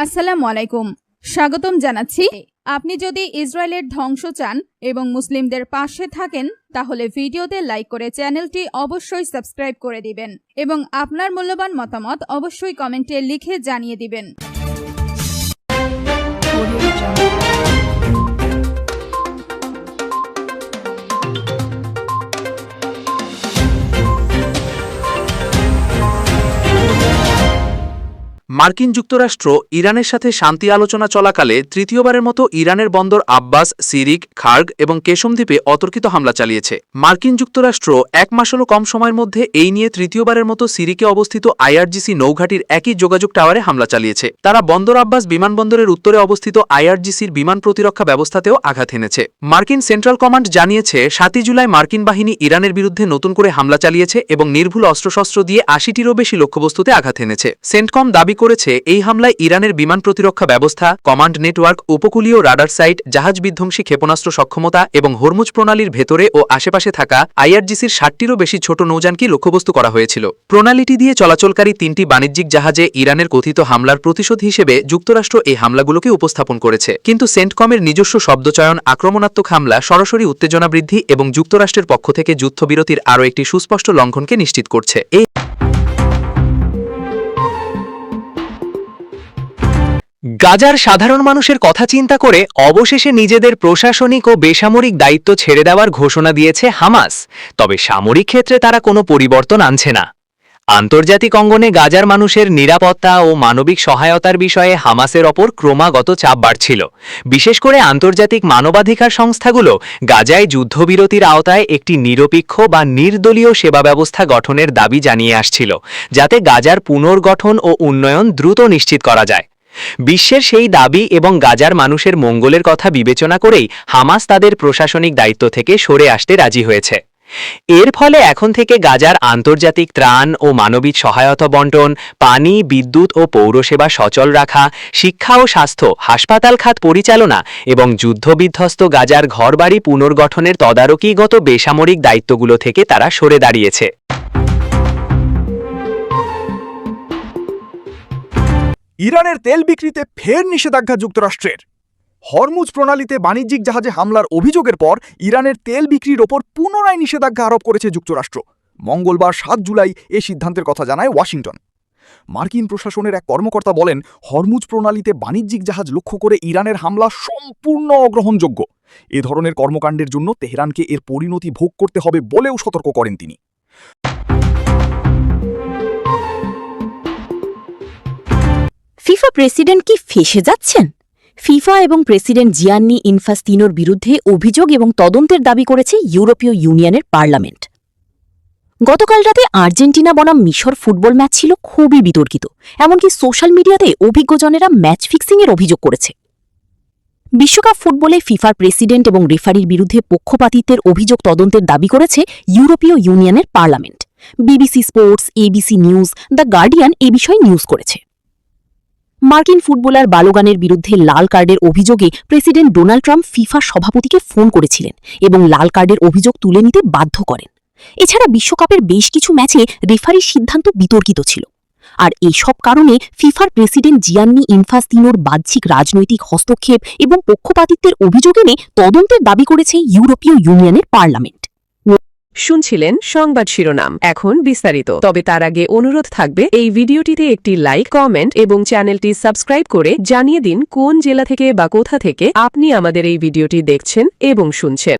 আসসালামু আলাইকুম। স্বাগতম জানাচ্ছি। আপনি যদি ইসরায়েলের ধ্বংস চান এবং মুসলিমদের পাশে থাকেন তাহলে ভিডিওতে লাইক করে চ্যানেলটি অবশ্যই সাবস্ক্রাইব করে দিবেন এবং আপনার মূল্যবান মতামত অবশ্যই কমেন্টে লিখে জানিয়ে দিবেন। মার্কিন যুক্তরাষ্ট্র ইরানের সাথে শান্তি আলোচনা চলাকালে তৃতীয়বারের মতো ইরানের বন্দর আব্বাস, সিরিক, খার্গ এবং কেশম দ্বীপে অতর্কিত হামলা চালিয়েছে। মার্কিন যুক্তরাষ্ট্র এক মাসেরও কম সময়ের মধ্যে এই নিয়ে তৃতীয়বারের মতো সিরিকে অবস্থিত আইআরজিসি নৌঘাটির একই যোগাযোগ টাওয়ারে হামলা চালিয়েছে। তারা বন্দর আব্বাস বিমানবন্দরের উত্তরে অবস্থিত আইআরজিসির বিমান প্রতিরক্ষা ব্যবস্থাতেও আঘাত এনেছে। মার্কিন সেন্ট্রাল কমান্ড জানিয়েছে ৭ জুলাই মার্কিন বাহিনী ইরানের বিরুদ্ধে নতুন করে হামলা চালিয়েছে এবং নির্ভুল অস্ত্রশস্ত্র দিয়ে ৮০টিরও বেশি লক্ষ্যবস্তুতে আঘাত এনেছে। সেন্টকম দাবি করেছে এই হামলায় ইরানের বিমান প্রতিরক্ষা ব্যবস্থা, কমান্ড নেটওয়ার্ক, উপকূলীয় রাডার সাইট, জাহাজ বিধ্বংসী ক্ষেপণাস্ত্র সক্ষমতা এবং হরমুজ প্রণালীর ভেতরে ও আশেপাশে থাকা আইআরজিসির ৬০টিরও বেশি ছোট নৌযানকে লক্ষ্যবস্তু করা হয়েছিল। প্রণালীটি দিয়ে চলাচলকারী ৩টি বাণিজ্যিক জাহাজে ইরানের কথিত হামলার প্রতিশোধ হিসেবে যুক্তরাষ্ট্র এই হামলাগুলোকে উপস্থাপন করেছে। কিন্তু সেন্টকমের নিজস্ব শব্দচয়ন আক্রমণাত্মক হামলা সরাসরি উত্তেজনা বৃদ্ধি এবং যুক্তরাষ্ট্রের পক্ষ থেকে যুদ্ধবিরতির আরও একটি সুস্পষ্ট লঙ্ঘনকে নিশ্চিত করছে। গাজার সাধারণ মানুষের কথা চিন্তা করে অবশেষে নিজেদের প্রশাসনিক ও বেসামরিক দায়িত্ব ছেড়ে দেওয়ার ঘোষণা দিয়েছে হামাস। তবে সামরিক ক্ষেত্রে তারা কোনো পরিবর্তন আনছে না। আন্তর্জাতিক অঙ্গনে গাজার মানুষের নিরাপত্তা ও মানবিক সহায়তার বিষয়ে হামাসের ওপর ক্রমাগত চাপ বাড়ছিল। বিশেষ করে আন্তর্জাতিক মানবাধিকার সংস্থাগুলো গাজায় যুদ্ধবিরতির আওতায় একটি নিরপেক্ষ বা নির্দলীয় সেবা ব্যবস্থা গঠনের দাবি জানিয়ে আসছিল, যাতে গাজার পুনর্গঠন ও উন্নয়ন দ্রুত নিশ্চিত করা যায়। বিশ্বের সেই দাবি এবং গাজার মানুষের মঙ্গলের কথা বিবেচনা করেই হামাস তাদের প্রশাসনিক দায়িত্ব থেকে সরে আসতে রাজি হয়েছে। এর ফলে এখন থেকে গাজার আন্তর্জাতিক ত্রাণ ও মানবিক সহায়তা বন্টন, পানি, বিদ্যুৎ ও পৌরসেবা সচল রাখা, শিক্ষা ও স্বাস্থ্য, হাসপাতাল খাত পরিচালনা এবং যুদ্ধবিধ্বস্ত গাজার ঘরবাড়ি পুনর্গঠনের তদারকিগত বেসামরিক দায়িত্বগুলো থেকে তারা সরে দাঁড়িয়েছে। ইরানের তেল বিক্রিতে ফের নিষেধাজ্ঞা যুক্তরাষ্ট্রের। হরমুজ প্রণালীতে বাণিজ্যিক জাহাজে হামলার অভিযোগের পর ইরানের তেল বিক্রির ওপর পুনরায় নিষেধাজ্ঞা আরোপ করেছে যুক্তরাষ্ট্র। মঙ্গলবার ৭ জুলাই এ সিদ্ধান্তের কথা জানায় ওয়াশিংটন। মার্কিন প্রশাসনের এক কর্মকর্তা বলেন, হরমুজ প্রণালীতে বাণিজ্যিক জাহাজ লক্ষ্য করে ইরানের হামলা সম্পূর্ণ অগ্রহণযোগ্য। এ ধরনের কর্মকাণ্ডের জন্য তেহরানকে এর পরিণতি ভোগ করতে হবে বলেও সতর্ক করেন তিনি। ফিফা প্রেসিডেন্ট কি ফেঁসে যাচ্ছেন? ফিফা এবং প্রেসিডেন্ট জিয়ান্নি ইনফাস্তিনোর বিরুদ্ধে অভিযোগ এবং তদন্তের দাবি করেছে ইউরোপীয় ইউনিয়নের পার্লামেন্ট। গতকাল রাতে আর্জেন্টিনা বনাম মিশর ফুটবল ম্যাচ ছিল খুবই বিতর্কিত। এমনকি সোশ্যাল মিডিয়াতে অভিজ্ঞজনেরা ম্যাচ ফিক্সিংয়ের অভিযোগ করেছে। বিশ্বকাপ ফুটবলে ফিফার প্রেসিডেন্ট এবং রেফারির বিরুদ্ধে পক্ষপাতিত্বের অভিযোগ তদন্তের দাবি করেছে ইউরোপীয় ইউনিয়নের parliament. BBC sports, ABC news, the Guardian এ বিষয়ে নিউজ করেছে। মার্কিন ফুটবলার বালোগানের বিরুদ্ধে লাল কার্ডের অভিযোগে প্রেসিডেন্ট ডোনাল্ড ট্রাম্প ফিফা সভাপতিকে ফোন করেছিলেন এবং লাল কার্ডের অভিযোগ তুলে নিতে বাধ্য করেন। এছাড়া বিশ্বকাপের বেশ কিছু ম্যাচে রেফারির সিদ্ধান্ত বিতর্কিত ছিল। আর এইসব কারণে ফিফার প্রেসিডেন্ট জিয়ান্নি ইনফাস্তিনোর বাহ্যিক রাজনৈতিক হস্তক্ষেপ এবং পক্ষপাতিত্বের অভিযোগ এনে তদন্তের দাবি করেছে ইউরোপীয় ইউনিয়নের পার্লামেন্ট। শুনছিলেন সংবাদ শিরোনাম, এখন বিস্তারিত। তবে তার আগে অনুরোধ থাকবে এই ভিডিওটিতে একটি লাইক, কমেন্ট এবং চ্যানেলটি সাবস্ক্রাইব করে জানিয়ে দিন কোন জেলা থেকে বা কোথা থেকে আপনি আমাদের এই ভিডিওটি দেখছেন এবং শুনছেন।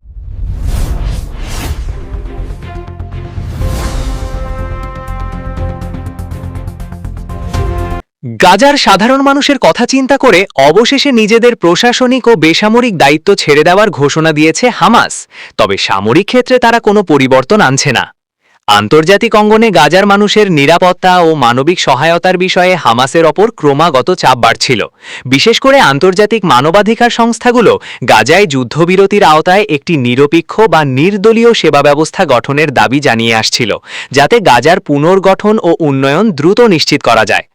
গাজার সাধারণ মানুষের কথা চিন্তা করে অবশেষে নিজেদের প্রশাসনিক ও বেসামরিক দায়িত্ব ছেড়ে দেওয়ার ঘোষণা দিয়েছে হামাস। তবে সামরিক ক্ষেত্রে তারা কোনো পরিবর্তন আনছে না। আন্তর্জাতিক অঙ্গনে গাজার মানুষের নিরাপত্তা ও মানবিক সহায়তার বিষয়ে হামাসের ওপর ক্রমাগত চাপ বাড়ছিল। বিশেষ করে আন্তর্জাতিক মানবাধিকার সংস্থাগুলো গাজায় যুদ্ধবিরতির আওতায় একটি নিরপেক্ষ বা নির্দলীয় সেবা ব্যবস্থা গঠনের দাবি জানিয়ে আসছিল, যাতে গাজার পুনর্গঠন ও উন্নয়ন দ্রুত নিশ্চিত করা যায়।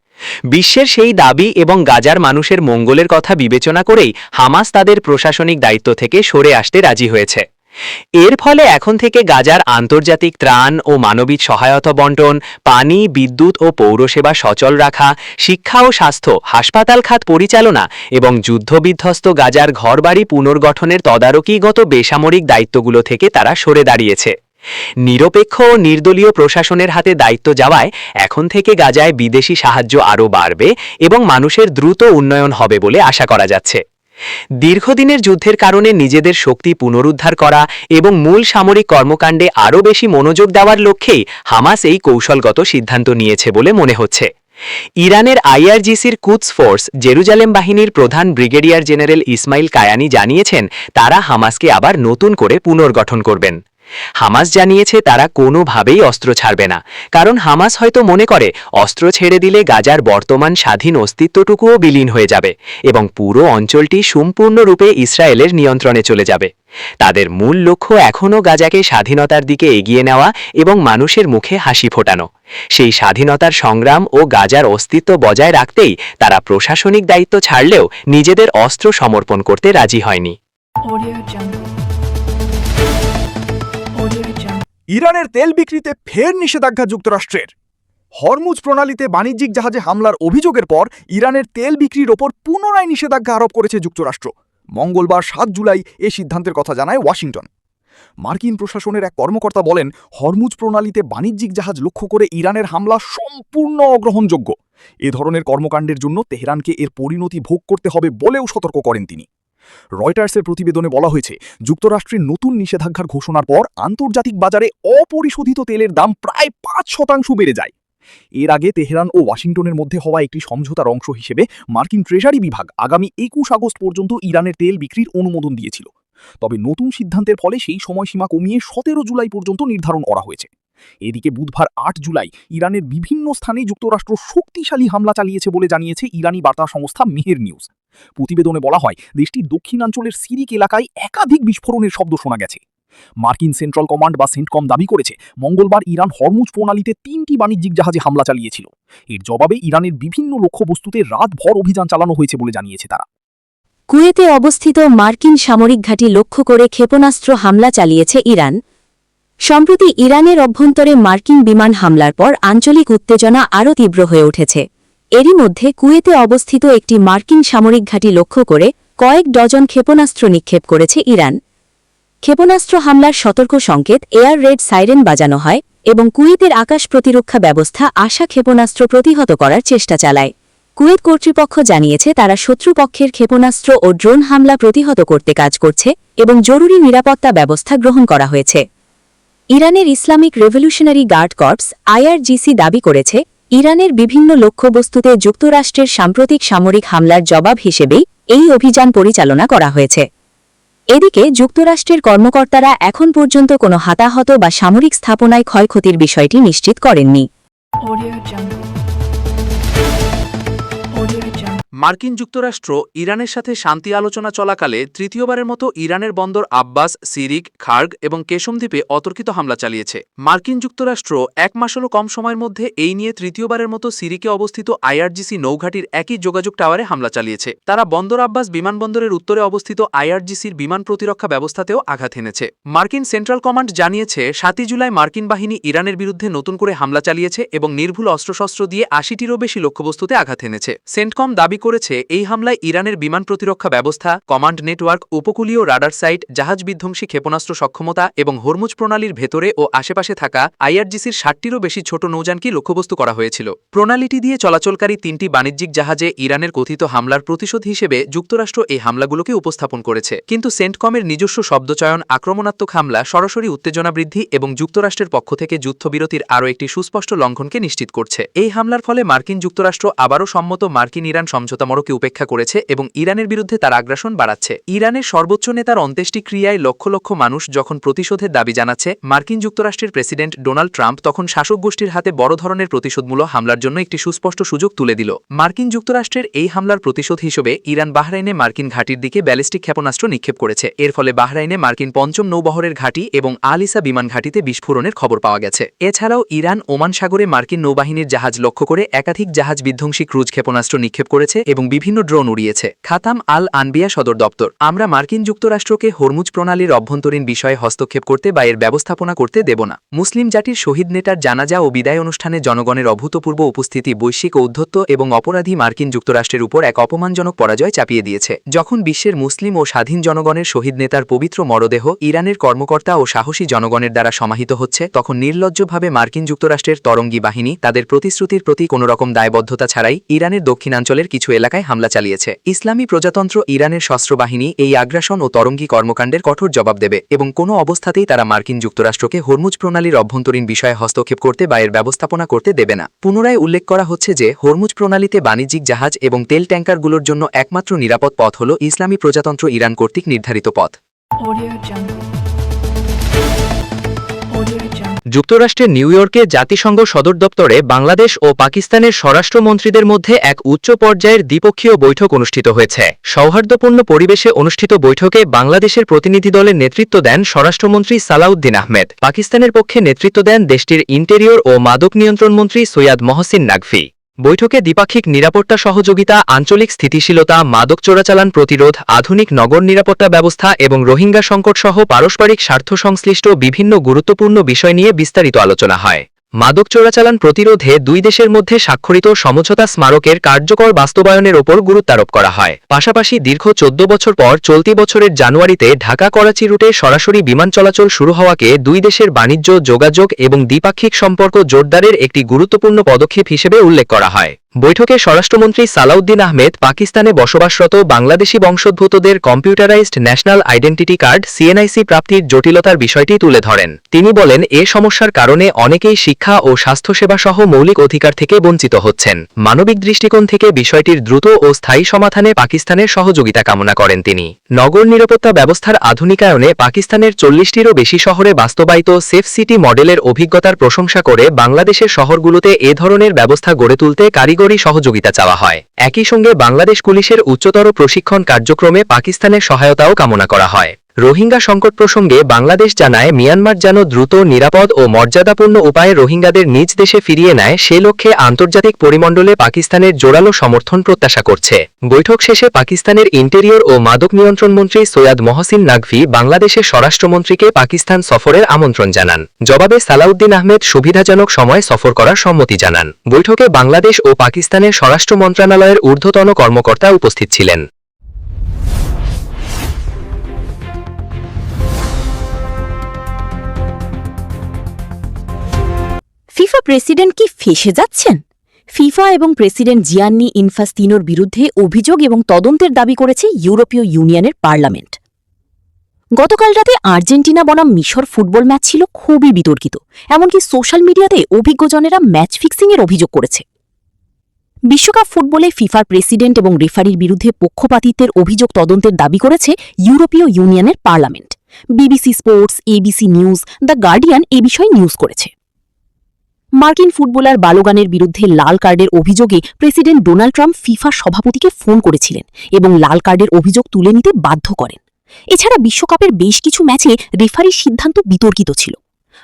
বিশ্বের সেই দাবি এবং গাজার মানুষের মঙ্গলের কথা বিবেচনা করেই হামাস তাদের প্রশাসনিক দায়িত্ব থেকে সরে আসতে রাজি হয়েছে। এর ফলে এখন থেকে গাজার আন্তর্জাতিক ত্রাণ ও মানবিক সহায়তা বন্টন, পানি, বিদ্যুৎ ও পৌরসেবা সচল রাখা, শিক্ষা ও স্বাস্থ্য, হাসপাতাল খাত পরিচালনা এবং যুদ্ধবিধ্বস্ত গাজার ঘরবাড়ি পুনর্গঠনের তদারকিগত বেসামরিক দায়িত্বগুলো থেকে তারা সরে দাঁড়িয়েছে। নিরপেক্ষ ও নির্দলীয় প্রশাসনের হাতে দায়িত্ব যাওয়ায় এখন থেকে গাজায় বিদেশি সাহায্য আরও বাড়বে এবং মানুষের দ্রুত উন্নয়ন হবে বলে আশা করা যাচ্ছে। দীর্ঘদিনের যুদ্ধের কারণে নিজেদের শক্তি পুনরুদ্ধার করা এবং মূল সামরিক কর্মকাণ্ডে আরও বেশি মনোযোগ দেওয়ার লক্ষ্যেই হামাস এই কৌশলগত সিদ্ধান্ত নিয়েছে বলে মনে হচ্ছে। ইরানের আইআরজিসির কুদস ফোর্স জেরুজালেম বাহিনীর প্রধান ব্রিগেডিয়ার জেনারেল ইসমাইল কায়ানি জানিয়েছেন তারা হামাসকে আবার নতুন করে পুনর্গঠন করবেন। হামাস জানিয়েছে তারা কোনোভাবেই অস্ত্র ছাড়বে না, কারণ হামাস হয়তো মনে করে অস্ত্র ছেড়ে দিলে গাজার বর্তমান স্বাধীন অস্তিত্বটুকুও বিলীন হয়ে যাবে এবং পুরো অঞ্চলটি সম্পূর্ণরূপে ইসরায়েলের নিয়ন্ত্রণে চলে যাবে। তাদের মূল লক্ষ্য এখনও গাজাকে স্বাধীনতার দিকে এগিয়ে নেওয়া এবং মানুষের মুখে হাসি ফোটানো। সেই স্বাধীনতার সংগ্রাম ও গাজার অস্তিত্ব বজায় রাখতেই তারা প্রশাসনিক দায়িত্ব ছাড়লেও নিজেদের অস্ত্র সমর্পণ করতে রাজি হয়নি। ইরানের তেল বিক্রিতে ফের নিষেধাজ্ঞা যুক্তরাষ্ট্রের। হরমুজ প্রণালীতে বাণিজ্যিক জাহাজে হামলার অভিযোগের পর ইরানের তেল বিক্রির ওপর পুনরায় নিষেধাজ্ঞা আরোপ করেছে যুক্তরাষ্ট্র। মঙ্গলবার ৭ জুলাই এ সিদ্ধান্তের কথা জানায় ওয়াশিংটন। মার্কিন প্রশাসনের এক কর্মকর্তা বলেন, হরমুজ প্রণালীতে বাণিজ্যিক জাহাজ লক্ষ্য করে ইরানের হামলা সম্পূর্ণ অগ্রহণযোগ্য। এ ধরনের কর্মকাণ্ডের জন্য তেহরানকে এর পরিণতি ভোগ করতে হবে বলেও সতর্ক করেন তিনি। রয়টার্সের প্রতিবেদনে বলা হয়েছে, যুক্তরাষ্ট্রের নতুন নিষেধাজ্ঞার ঘোষণার পর আন্তর্জাতিক বাজারে অপরিশোধিত তেলের দাম প্রায় ৫% বেড়ে যায়। এর আগে তেহরান ও ওয়াশিংটনের মধ্যে হওয়া একটি সমঝোতার অংশ হিসেবে মার্কিন ট্রেজারি বিভাগ আগামী ২১ আগস্ট পর্যন্ত ইরানের তেল বিক্রির অনুমোদন দিয়েছিল। তবে নতুন সিদ্ধান্তের ফলে সেই সময়সীমা কমিয়ে ১৭ জুলাই পর্যন্ত নির্ধারণ করা হয়েছে। এদিকে বুধবার ৮ জুলাই ইরানের বিভিন্ন স্থানে যুক্তরাষ্ট্র শক্তিশালী হামলা চালিয়েছে বলে জানিয়েছে ইরানি বার্তা সংস্থা মেহের নিউজ। প্রতিবেদনে বলা হয়, দেশটির দক্ষিণাঞ্চলের সিরিক এলাকায় একাধিক বিস্ফোরণের শব্দ শোনা গেছে। মার্কিন সেন্ট্রাল কমান্ড বা সেন্টকম দাবি করেছে, মঙ্গলবার ইরান হরমুজ প্রণালীতে ৩টি বাণিজ্যিক জাহাজে হামলা চালিয়েছিল। এর জবাবে ইরানের বিভিন্ন লক্ষ্যবস্তুতে রাতভর অভিযান চালানো হয়েছে বলে জানিয়েছে তারা। কুয়েতে অবস্থিত মার্কিন সামরিক ঘাঁটি লক্ষ্য করে ক্ষেপণাস্ত্র হামলা চালিয়েছে ইরান। সম্প্রতি ইরানের অভ্যন্তরে মার্কিন বিমান হামলার পর আঞ্চলিক উত্তেজনা আরও তীব্র হয়ে উঠেছে। এরই মধ্যে কুয়েতে অবস্থিত একটি মার্কিন সামরিক ঘাঁটি লক্ষ্য করে কয়েক ডজন ক্ষেপণাস্ত্র নিক্ষেপ করেছে ইরান। ক্ষেপণাস্ত্র হামলার সতর্ক সংকেত এয়ার রেড সাইরেন বাজানো হয় এবং কুয়েতের আকাশ প্রতিরক্ষা ব্যবস্থা আশা ক্ষেপণাস্ত্র প্রতিহত করার চেষ্টা চালায়। কুয়েত কর্তৃপক্ষ জানিয়েছে তারা শত্রুপক্ষের ক্ষেপণাস্ত্র ও ড্রোন হামলা প্রতিহত করতে কাজ করছে এবং জরুরি নিরাপত্তা ব্যবস্থা গ্রহণ করা হয়েছে। ইরানের Islamic revolutionary guard corps IRGC দাবি করেছে, ইরানের বিভিন্ন লক্ষ্যবস্তুতে যুক্তরাষ্ট্রের সাম্প্রতিক সামরিক হামলার জবাব হিসেবেই এই অভিযান পরিচালনা করা হয়েছে। এদিকে যুক্তরাষ্ট্রের কর্মকর্তারা এখন পর্যন্ত কোনো হতাহত বা সামরিক স্থাপনায় ক্ষয়ক্ষতির বিষয়টি নিশ্চিত করেননি। মার্কিন যুক্তরাষ্ট্র ইরানের সাথে শান্তি আলোচনা চলাকালে তৃতীয়বারের মতো ইরানের বন্দর আব্বাস, সিরিক, খার্গ এবং কেশম দ্বীপে অতর্কিত হামলা চালিয়েছে। মার্কিন যুক্তরাষ্ট্র ১ মাসেরও কম সময়ের মধ্যে এই নিয়ে তৃতীয়বারের মতো সিরিকে অবস্থিত আইআরজিসি নৌঘাটির একই যোগাযোগ টাওয়ারে হামলা চালিয়েছে। তারা বন্দর আব্বাস বিমানবন্দরের উত্তরে অবস্থিত আইআরজিসির বিমান প্রতিরক্ষা ব্যবস্থাতেও আঘাত এনেছে। মার্কিন সেন্ট্রাল কমান্ড জানিয়েছে, ৭ জুলাই মার্কিন বাহিনী ইরানের বিরুদ্ধে নতুন করে হামলা চালিয়েছে এবং নির্ভুল অস্ত্রশস্ত্র দিয়ে ৮০টিরও বেশি লক্ষ্যবস্তুতে আঘাত এনেছে। সেন্টকম দাবি করেছে, এই হামলায় ইরানের বিমান প্রতিরক্ষা ব্যবস্থা, কমান্ড নেটওয়ার্ক, উপকূলীয় রাডার সাইট, জাহাজ বিধ্বংসী ক্ষেপণাস্ত্র সক্ষমতা এবং হরমুজ প্রণালীর ভেতরে ও আশেপাশে থাকা আইআরজিসির ৬০টিরও বেশি ছোট নৌযানকে লক্ষ্যবস্তু করা হয়েছিল। প্রণালীটি দিয়ে চলাচলকারী ৩টি বাণিজ্যিক জাহাজে ইরানের কথিত হামলার প্রতিশোধ হিসেবে যুক্তরাষ্ট্র এই হামলাগুলোকে উপস্থাপন করেছে। কিন্তু সেন্টকমের নিজস্ব শব্দচয়ন আক্রমণাত্মক হামলা সরাসরি উত্তেজনা বৃদ্ধি এবং যুক্তরাষ্ট্রের পক্ষ থেকে যুদ্ধবিরতির আরও একটি সুস্পষ্ট লঙ্ঘনকে নিশ্চিত করছে। এই হামলার ফলে মার্কিন যুক্তরাষ্ট্র আবারও সম্মত মার্কিন ইরান সমঝোতা মোড়কে উপেক্ষা করেছে এবং ইরানের বিরুদ্ধে তার আগ্রাসন বাড়াচ্ছে। ইরানের সর্বোচ্চ নেতার অন্ত্যেষ্টিক্রিয়ায় লক্ষ লক্ষ মানুষ যখন প্রতিশোধের দাবি জানাচ্ছে, মার্কিন যুক্তরাষ্ট্রের প্রেসিডেন্ট ডোনাল্ড ট্রাম্প তখন শাসক গোষ্ঠীর হাতে বড় ধরনের প্রতিশোধমূলক হামলার জন্য একটি সুস্পষ্ট সুযোগ তুলে দিল। মার্কিন যুক্তরাষ্ট্রের এই হামলার প্রতিশোধ হিসেবে ইরান বাহরাইনে মার্কিন ঘাঁটির দিকে ব্যালিস্টিক ক্ষেপণাস্ত্র নিক্ষেপ করেছে। এর ফলে বাহরাইনে মার্কিন ৫ম নৌবহরের ঘাঁটি এবং আল ইসা বিমান ঘাঁটিতে বিস্ফোরণের খবর পাওয়া গেছে। এছাড়াও ইরান ওমান সাগরে মার্কিন নৌবাহিনীর জাহাজ লক্ষ্য করে একাধিক জাহাজ বিধ্বংসী ক্রুজ ক্ষেপণাস্ত্র নিক্ষেপ করেছে এবং বিভিন্ন ড্রোন উড়িয়েছে। খাতাম আল আনবিয়া সদর দপ্তর, আমরা মার্কিন যুক্তরাষ্ট্রকে হরমুজ প্রণালীর অভ্যন্তরীণ বিষয়ে হস্তক্ষেপ করতে বা এর ব্যবস্থাপনা করতে দেব না। মুসলিম জাতির শহীদ নেতার জানাজা ও বিদায় অনুষ্ঠানে জনগণের অভূতপূর্ব উপস্থিতি বৈশ্বিক ঔদ্ধত্য এবং অপরাধী মার্কিন যুক্তরাষ্ট্রের উপর এক অপমানজনক পরাজয় চাপিয়ে দিয়েছে। যখন বিশ্বের মুসলিম ও স্বাধীন জনগণের শহীদ নেতার পবিত্র মরদেহ ইরানের কর্মকর্তা ও সাহসী জনগণের দ্বারা সমাহিত হচ্ছে, তখন নির্লজ্জভাবে মার্কিন যুক্তরাষ্ট্রের তরঙ্গী বাহিনী তাদের প্রতিশ্রুতির প্রতি কোনোরকম দায়বদ্ধতা ছাড়াই ইরানের দক্ষিণাঞ্চলের কিছু এলাকায় হামলা চালিয়েছে। ইসলামী প্রজাতন্ত্র ইরানের সশস্ত্র বাহিনী এই আগ্রাসন ও তরঙ্গী কর্মকাণ্ডের কঠোর জবাব দেবে এবং কোনো অবস্থাতেই তারা মার্কিন যুক্তরাষ্ট্রকে হরমুজ প্রণালীর অভ্যন্তরীণ বিষয়ে হস্তক্ষেপ করতে বা এর ব্যবস্থাপনা করতে দেবে না। পুনরায় উল্লেখ করা হচ্ছে যে হরমুজ প্রণালীতে বাণিজ্যিক জাহাজ এবং তেল ট্যাঙ্কারগুলোর জন্য একমাত্র নিরাপদ পথ হল ইসলামী প্রজাতন্ত্র ইরান কর্তৃক নির্ধারিত পথ। যুক্তরাষ্ট্রের নিউ ইয়র্কে জাতিসংঘ সদর দপ্তরে বাংলাদেশ ও পাকিস্তানের স্বরাষ্ট্রমন্ত্রীদের মধ্যে এক উচ্চ পর্যায়ের দ্বিপক্ষীয় বৈঠক অনুষ্ঠিত হয়েছে। সৌহার্দ্যপূর্ণ পরিবেশে অনুষ্ঠিত বৈঠকে বাংলাদেশের প্রতিনিধি দলের নেতৃত্ব দেন স্বরাষ্ট্রমন্ত্রী সালাউদ্দিন আহমেদ। পাকিস্তানের পক্ষে নেতৃত্ব দেন দেশটির ইন্টেরিয়র ও মাদক নিয়ন্ত্রণ মন্ত্রী সৈয়দ মহসিন নাকভি। বৈঠকে দ্বিপাক্ষিক নিরাপত্তা সহযোগিতা, আঞ্চলিক স্থিতিশীলতা, মাদক চোরাচালান প্রতিরোধ, আধুনিক নগর নিরাপত্তা ব্যবস্থা এবং রোহিঙ্গা সংকট সহ পারস্পরিক স্বার্থ সংশ্লিষ্ট বিভিন্ন গুরুত্বপূর্ণ বিষয় নিয়ে বিস্তারিত আলোচনা হয়। মাদক চোরাচালান প্রতিরোধে দুই দেশের মধ্যে স্বাক্ষরিত সমঝোতা স্মারকের কার্যকর বাস্তবায়নের ওপর গুরুত্বারোপ করা হয়। পাশাপাশি দীর্ঘ 14 বছর পর চলতি বছরের জানুয়ারিতে ঢাকা করাচি রুটে সরাসরি বিমান চলাচল শুরু হওয়াকে দুই দেশের বাণিজ্য, যোগাযোগ এবং দ্বিপাক্ষিক সম্পর্ক জোরদারের একটি গুরুত্বপূর্ণ পদক্ষেপ হিসেবে উল্লেখ করা হয়। বৈঠকে স্বরাষ্ট্রমন্ত্রী সালাউদ্দিন আহমেদ পাকিস্তানে বসবাসরত বাংলাদেশি বংশোদ্ভূতদের computerised national identity card CNIC প্রাপ্তির জটিলতার বিষয়টি তুলে ধরেন। তিনি বলেন, এ সমস্যার কারণে অনেকেই শিক্ষা ও স্বাস্থ্যসেবা সহ মৌলিক অধিকার থেকে বঞ্চিত হচ্ছেন। মানবিক দৃষ্টিকোণ থেকে বিষয়টির দ্রুত ও স্থায়ী সমাধানে পাকিস্তানের সহযোগিতা কামনা করেন তিনি। নগর নিরাপত্তা ব্যবস্থার আধুনিকায়নে পাকিস্তানের 40টিরও বেশি শহরে বাস্তবায়িত সেফ সিটি মডেলের অভিজ্ঞতার প্রশংসা করে বাংলাদেশের শহরগুলোতে এ ধরনের ব্যবস্থা গড়ে তুলতে কারিগরি সহযোগিতা চাওয়া হয়। একই সঙ্গে বাংলাদেশ পুলিশের উচ্চতর প্রশিক্ষণ কার্যক্রমে পাকিস্তানের সহায়তাও কামনা করা হয়। রোহিঙ্গা সংকট প্রসঙ্গে বাংলাদেশ জানায়, মিয়ানমার যেন দ্রুত, নিরাপদ ও মর্যাদাপূর্ণ উপায়ে রোহিঙ্গাদের নিজ দেশে ফিরিয়ে নেয়, সে লক্ষ্যে আন্তর্জাতিক পরিমণ্ডলে পাকিস্তানের জোরালো সমর্থন প্রত্যাশা করছে। বৈঠক শেষে পাকিস্তানের ইন্টেরিয়র ও মাদক নিয়ন্ত্রণ মন্ত্রী সৈয়দ মহসিন নাকভি বাংলাদেশের স্বরাষ্ট্রমন্ত্রীকে পাকিস্তান সফরের আমন্ত্রণ জানান। জবাবে সালাউদ্দিন আহমেদ সুবিধাজনক সময় সফর করার সম্মতি জানান। বৈঠকে বাংলাদেশ ও পাকিস্তানের স্বরাষ্ট্র মন্ত্রণালয়ের ঊর্ধ্বতন কর্মকর্তা উপস্থিত ছিলেন। ফিফা প্রেসিডেন্ট কি ফেঁসে যাচ্ছেন? ফিফা এবং প্রেসিডেন্ট জিয়ান্নি ইনফাস্তিনোর বিরুদ্ধে অভিযোগ এবং তদন্তের দাবি করেছে ইউরোপীয় ইউনিয়নের পার্লামেন্ট। গতকাল রাতে আর্জেন্টিনা বনাম মিশর ফুটবল ম্যাচ ছিল খুবই বিতর্কিত। এমনকি সোশ্যাল মিডিয়াতে অভিজ্ঞজনেরা ম্যাচ ফিক্সিংয়ের অভিযোগ করেছে। বিশ্বকাপ ফুটবলে ফিফার প্রেসিডেন্ট এবং রেফারির বিরুদ্ধে পক্ষপাতিত্বের অভিযোগ তদন্তের দাবি করেছে ইউরোপীয় ইউনিয়নের parliament. BBC sports, ABC news, the Guardian এ বিষয়ে নিউজ করেছে। মার্কিন ফুটবলার বালোগানের বিরুদ্ধে লাল কার্ডের অভিযোগে প্রেসিডেন্ট ডোনাল্ড ট্রাম্প ফিফার সভাপতিকে ফোন করেছিলেন এবং লাল কার্ডের অভিযোগ তুলে নিতে বাধ্য করেন। এছাড়া বিশ্বকাপের বেশ কিছু ম্যাচে রেফারির সিদ্ধান্ত বিতর্কিত ছিল।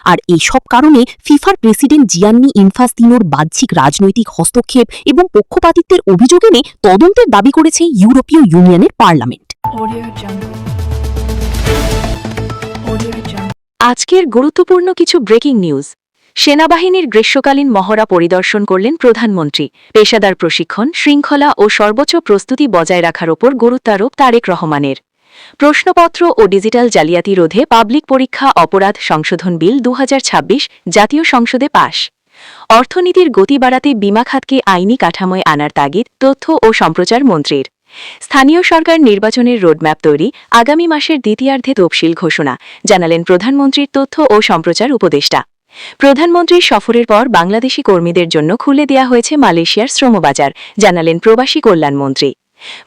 আর এইসব কারণে ফিফার প্রেসিডেন্ট জিয়ান্নি ইনফাস্তিনোর বাহ্যিক রাজনৈতিক হস্তক্ষেপ এবং পক্ষপাতিত্বের অভিযোগ এনে তদন্তের দাবি করেছে ইউরোপীয় ইউনিয়নের পার্লামেন্ট। আজকের গুরুত্বপূর্ণ কিছু ব্রেকিং নিউজ। সেনাবাহিনীর গ্রীষ্মকালীন মহড়া পরিদর্শন করলেন প্রধানমন্ত্রী। পেশাদার প্রশিক্ষণ, শৃঙ্খলা ও সর্বোচ্চ প্রস্তুতি বজায় রাখার ওপর গুরুত্বারোপ তারেক রহমানের। প্রশ্নপত্র ও ডিজিটাল জালিয়াতি রোধে পাবলিক পরীক্ষা অপরাধ সংশোধন বিল 2026 জাতীয় সংসদে পাস। অর্থনীতির গতি বাড়াতে বিমা খাতকে আইনি কাঠামোয় আনার তাগিদ তথ্য ও সম্প্রচার মন্ত্রীর। স্থানীয় সরকার নির্বাচনের রোডম্যাপ তৈরি, আগামী মাসের দ্বিতীয়ার্ধে তফসিল ঘোষণা, জানালেন প্রধানমন্ত্রীর তথ্য ও সম্প্রচার উপদেষ্টা। প্রধানমন্ত্রীর সফরের পর বাংলাদেশি কর্মীদের জন্য খুলে দেয়া হয়েছে মালয়েশিয়ার শ্রমবাজার, জানালেন প্রবাসী কল্যাণমন্ত্রী।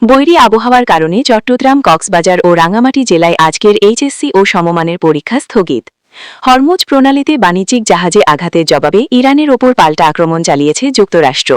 বৈরী আবহাওয়ার কারণে চট্টগ্রাম, কক্সবাজার ও রাঙামাটি জেলায় আজকের এইচএসসি ও সমমানের পরীক্ষা স্থগিত। হরমুজ প্রণালীতে বাণিজ্যিক জাহাজে আঘাতের জবাবে ইরানের ওপর পাল্টা আক্রমণ চালিয়েছে যুক্তরাষ্ট্র।